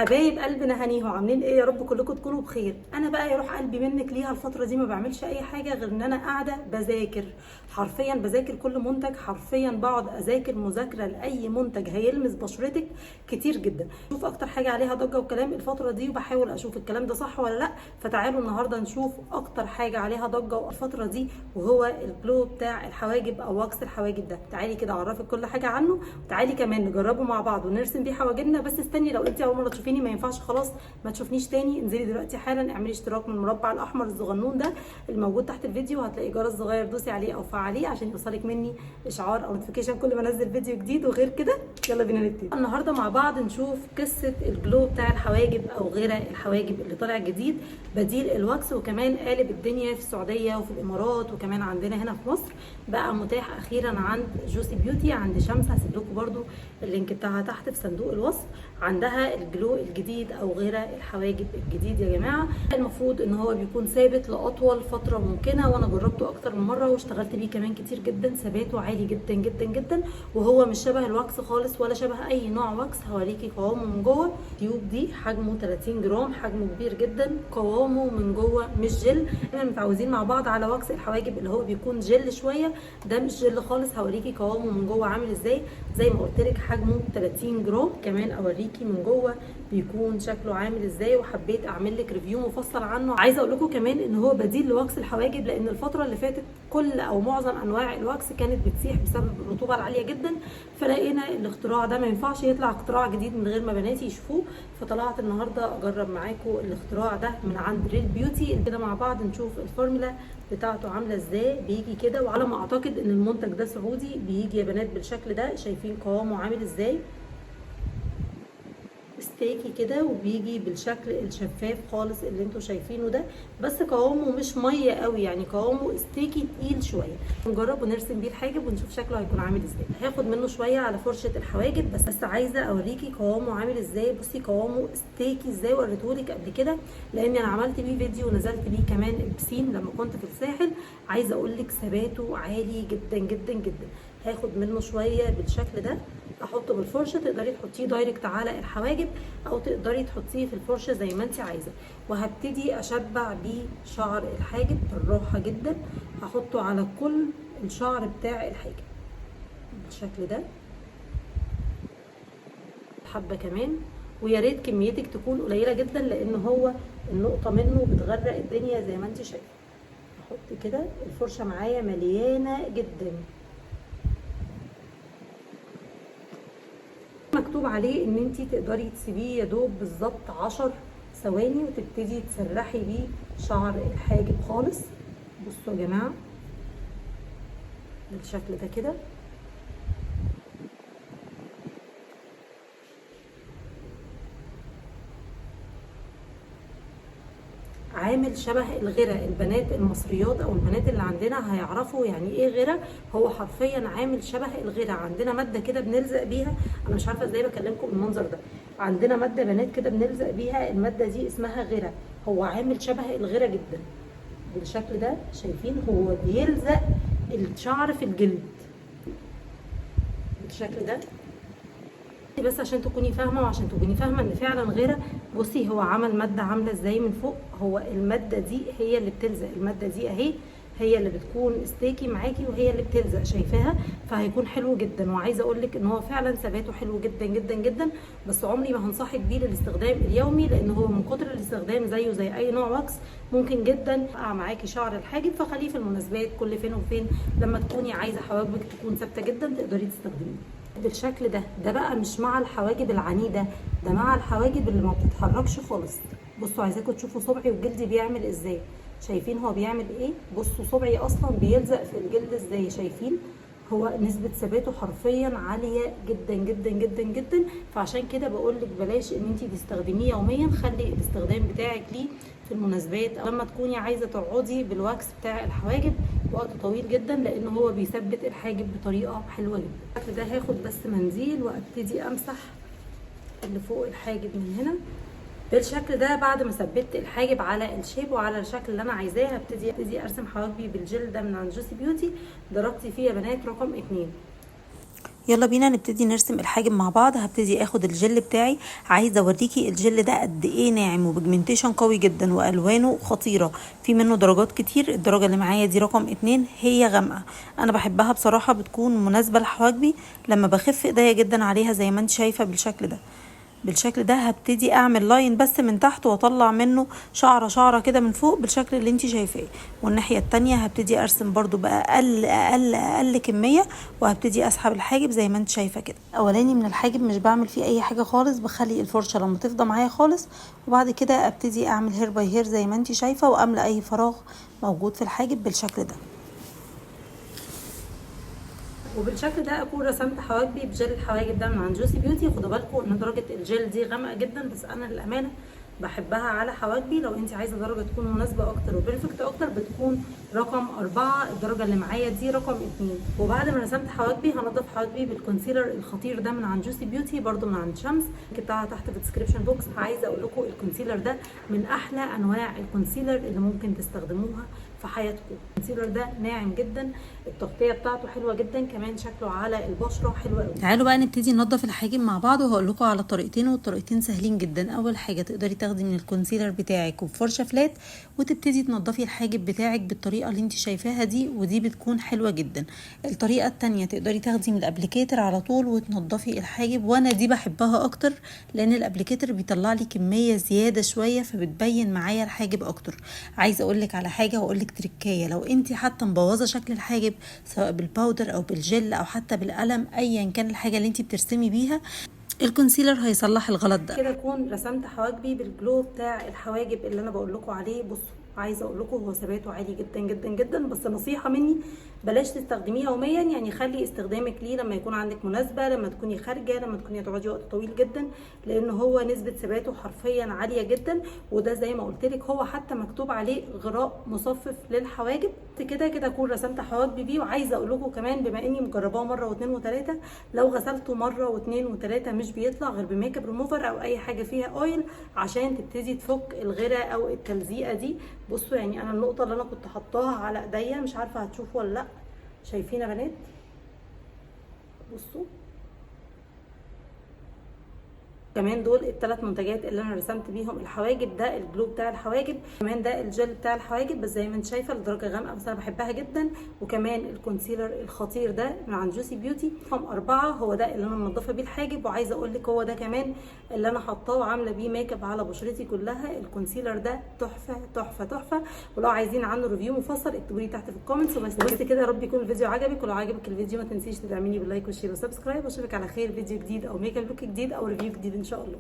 حبايب قلبنا هنيهو، عاملين ايه؟ يا رب كلكم تكونوا بخير. انا بقى يروح قلبي منك ليها الفتره دي ما بعملش اي حاجه غير ان انا قاعده بذاكر، حرفيا بذاكر كل منتج، حرفيا بقعد اذاكر مذاكره لاي منتج هيلمس بشرتك كتير جدا. شوف اكتر حاجه عليها ضجه وكلام الفتره دي، وبحاول اشوف الكلام ده صح ولا لا. فتعالوا النهارده نشوف اكتر حاجه عليها ضجه الفتره دي، وهو الجلو بتاع الحواجب او واكس الحواجب ده. تعالي كده اعرفك كل حاجه عنه، وتعالي كمان نجربه مع بعض ونرسم بيه حواجبنا. بس استني، لو انت اول مره تشوفيني ما ينفعش خلاص ما تشوفنيش تاني، انزلي دلوقتي حالا اعملي اشتراك من المربع الاحمر الصغنون ده الموجود تحت الفيديو، هتلاقي جرس صغير دوسي عليه او فعليه عشان يوصلك مني اشعار او نوتيفيكيشن كل ما انزل فيديو جديد. وغير كده يلا بينا نبتدي النهارده مع بعض نشوف قصه الجلو بتاع الحواجب او غيره الحواجب اللي طالع جديد بديل الواكس، وكمان قالب الدنيا في السعوديه وفي الامارات، وكمان عندنا هنا في مصر بقى متاح اخيرا عند جوسي بيوتي عند شمس. هسيب لكم برده اللينك بتاعها تحت في صندوق الوصف. عندها الجلو الجديد او غيره الحواجب الجديد يا جماعه. المفروض ان هو بيكون ثابت لاطول فتره ممكنه، وانا جربته اكتر من مره واشتغلت بيه كمان كتير جدا، ثباته عالي جدا جدا جدا، وهو مش شبه الواكس خالص ولا شبه اي نوع واكس. هوريكي قوامه من جوه. التيوب دي حجمه 30 جرام، حجمه كبير جدا، قوامه من جوه مش جل. احنا متعودين مع بعض على واكس الحواجب اللي هو بيكون جل شويه، ده مش جل خالص. هوريكي قوامه من جوه عامل ازاي. زي ما قلت لك حجمه 30 جرام. كمان اوريكي من جوه بيكون شكله عامل ازاي، وحبيت اعمل لك ريفيو مفصل عنه. عايزه اقول لكم كمان ان هو بديل لواكس الحواجب، لان الفتره اللي فاتت كل او معظم انواع الواكس كانت بتسيح بسبب الرطوبه العاليه جدا، فلقينا الاختراع ده ما ينفعش يطلع اختراع جديد من غير ما بناتي يشوفوه. فطلعت النهارده اجرب معاكم الاختراع ده من عند ريل بيوتي. كده مع بعض نشوف الفورمولا بتاعته عامله ازاي. بيجي كده، وعلى ما اعتقد ان المنتج ده سعودي، بيجي يا بنات بالشكل ده. شايفين قوامه عامل ازاي؟ ستيكي كده، وبيجي بالشكل الشفاف خالص اللي انتوا شايفينه ده، بس قوامه مش ميه قوي، يعني قوامه ستيكي تقيل شويه. نجرب ونرسم بيه الحاجب ونشوف شكله هيكون عامل ازاي. هاخد منه شويه على فرشه الحواجب، بس عايزه اوريكي قوامه عامل ازاي. بصي قوامه ستيكي ازاي، وريتهولك قبل كده لان انا عملت بيه فيديو ونزلت بيه كمان البسين لما كنت في الساحل. عايزه اقول لك ثباته عالي جدا جدا جدا. هاخد منه شويه بالشكل ده، احطه بالفرشه. تقدري تحطيه دايركت على الحواجب او تقدري تحطيه في الفرشه زي ما انت عايزه. وهبتدي اشبع بيه شعر الحاجب بالراحه جدا. هحطه على كل الشعر بتاع الحاجب بالشكل ده، حبه كمان. ويا ريت كميتك تكون قليله جدا، لان هو النقطه منه بتغرق الدنيا زي ما انت شايفه. احط كده الفرشه معايا مليانه جدا. مكتوب عليه ان انت تقدري تسيبيه يا دوب بالظبط 10 ثواني وتبتدي تسرحي بيه شعر الحاجب خالص. بصوا يا جماعه بالشكل ده كده. عامل شبه الغيره. البنات المصريات او البنات اللي عندنا هيعرفوا يعني ايه غيره. هو حرفيا عامل شبه الغيره. عندنا ماده كده بنلزق بيها، انا مش عارفه ازاي بكلمكم بالمنظر ده. عندنا ماده بنات كده بنلزق بيها، الماده دي اسمها غيره. هو عامل شبه الغيره جدا بالشكل ده. شايفين؟ هو بيلزق الشعر في الجلد بالشكل ده. بس عشان تكوني فاهمه وعشان تكوني فاهمه ان فعلا غيره، بصي هو عمل ماده عامله ازاي من فوق. هو الماده دي هي اللي بتلزق. الماده دي اهي هي اللي بتكون ستيكي معاكي، وهي اللي بتلزق. شايفاها؟ فهيكون حلو جدا. وعايزه اقول لك ان هو فعلا ثباته حلو جدا جدا جدا. بس عمري ما هنصحك بيه للاستخدام اليومي، لان هو من كتر الاستخدام زيه زي اي نوع واكس ممكن جدا يقع معاكي شعر الحاجب. فخليه في المناسبات كل فين وفين، لما تكوني عايزه حواجبك تكون ثابته جدا تقدري تستخدميه بالشكل ده. ده بقى مش مع الحواجب العنيده، ده مع الحواجب اللي ما بتتحركش خالص. بصوا عايزاكم تشوفوا صبعي وجلدي بيعمل ازاي. شايفين هو بيعمل ايه؟ بصوا صبعي اصلا بيلزق في الجلد ازاي. شايفين؟ هو نسبة ثباته حرفيا عالية جدا جدا جدا جدا. فعشان كده بقول لك بلاش ان انت تستخدميه يوميا. خلي الاستخدام بتاعك ليه في المناسبات او لما تكوني عايزة تقعدي بالواكس بتاع الحواجب وقت طويل جدا، لان هو بيثبت الحاجب بطريقة حلوة جدا. ده هاخد بس منديل وابتدي امسح اللي فوق الحاجب من هنا بالشكل ده. بعد ما ثبت الحاجب على الشيب وعلى الشكل اللي انا عايزاه، هبتدي ارسم حواجبي بالجل ده من عند جوسي بيوتي. درجتي فيه يا بنات رقم 2. يلا بينا نبتدي نرسم الحاجب مع بعض. هبتدي اخد الجل بتاعي، عايزه اوريكي الجل ده قد ايه ناعم وبيجمنتيشن قوي جدا والوانه خطيره، في منه درجات كتير. الدرجه اللي معايا دي رقم 2 هي غامقه، انا بحبها بصراحه، بتكون مناسبه لحواجبي لما بخف ايديا جدا عليها زي ما انت شايفه بالشكل ده. هبتدي اعمل لاين بس من تحت واطلع منه شعره كده من فوق بالشكل اللي انت شايفاه. والناحيه التانية هبتدي ارسم برضو باقل كميه، وهبتدي اسحب الحاجب زي ما انت شايفه كده. اولاني من الحاجب مش بعمل فيه اي حاجه خالص، بخلي الفرشه لما تفضى معايا خالص، وبعد كده ابتدي اعمل هير باي هير زي ما انت شايفه، واملى اي فراغ موجود في الحاجب بالشكل ده. وبالشكل ده اكون رسمت حواجبي بجل الحواجب ده من عند جوسي بيوتي. خدوا بالكم ان درجه الجل دي غامقه جدا، بس انا للامانه بحبها على حواجبي. لو انت عايزه درجه تكون مناسبه اكتر وبرفكت اكتر بتكون رقم 4. الدرجه اللي معايا دي رقم 2. وبعد ما رسمت حواجبي هنضف حواجبي بالكونسيلر الخطير ده من عند جوسي بيوتي، برده من عند شمس، بتاعها تحت في الديسكربشن بوكس. عايزه اقول لكم الكونسيلر ده من احلى انواع الكونسيلر اللي ممكن تستخدموها في حياتكم. الكونسيلر ده ناعم جدا، التغطيه بتاعته حلوه جدا، كمان شكله على البشره حلو قوي. تعالوا بقى نبتدي ننضف الحاجب مع بعض، وهقول لكم على طريقتين، والطريقتين سهلين جدا. اول حاجه تقدري تاخدي من الكونسيلر بتاعك وبفرشه فلات وتبتدي تنضفي الحاجب بتاعك بالطريقه اللي انت شايفاها دي، ودي بتكون حلوه جدا. الطريقه الثانيه تقدري تاخدي من الابليكاتر على طول وتنضفي الحاجب، وانا دي بحبها اكتر لان الابليكاتر بيطلع لي كميه زياده شويه فبتبين معايا الحاجب اكتر. عايزه اقول لك على حاجه واقول لك تركايه، لو انت حتى مبوظه شكل الحاجب سواء بالباودر او بالجل او حتى بالقلم، ايا كان الحاجه اللي انت بترسمي بيها، الكونسيلر هيصلح الغلط ده. كده اكون رسمت حواجبي بالجلو بتاع الحواجب اللي انا بقول لكم عليه. بصوا، عايزه اقول لكم هو ثباته عالي جدا جدا جدا، بس نصيحه مني بلاش تستخدميه يوميا، يعني خلي استخدامك ليه لما يكون عندك مناسبه، لما تكوني خارجه، لما تكوني هتقعدي وقت طويل جدا، لان هو نسبه ثباته حرفيا عاليه جدا. وده زي ما قلت لك هو حتى مكتوب عليه غراء مصفف للحواجب. كده اكون رسمت حواجبي بيه. وعايزه اقول لكم كمان بما اني مجرباه مره واثنين وثلاثه، لو غسلته مره واثنين وثلاثه مش بيطلع غير بميك اب ريموفر او اي حاجه فيها اويل عشان تبتدي تفك الغرة او التلزيقه دي. بصوا يعني انا النقطه اللي انا كنت حطاها على ايديا، مش عارفه هتشوفوا ولا لا، شايفين يا بنات؟ بصوا كمان دول الثلاث منتجات اللي انا رسمت بيهم الحواجب. ده الجلو بتاع الحواجب، كمان ده الجل بتاع الحواجب، بس زي ما انت شايفه الدرجه غامقه بس انا بحبها جدا. وكمان الكونسيلر الخطير ده من عند جوسي بيوتي رقم 4، هو ده اللي انا منضفه بيه الحاجب. وعايزه اقول لك هو ده كمان اللي انا حاطاه وعامله بيه ميك اب على بشرتي كلها. الكونسيلر ده تحفه تحفه تحفه، ولو عايزين عنه ريفيو مفصل اكتبوا لي تحت في الكومنتس. وبس كده، يا رب يكون الفيديو عجبك، ولو عجبك الفيديو ما تنسيش تدعميني باللايك والشير وسبسكرايب، واشوفك على خير فيديو جديد او ميك اب لوك جديد او ريفيو جديد ان شاء الله.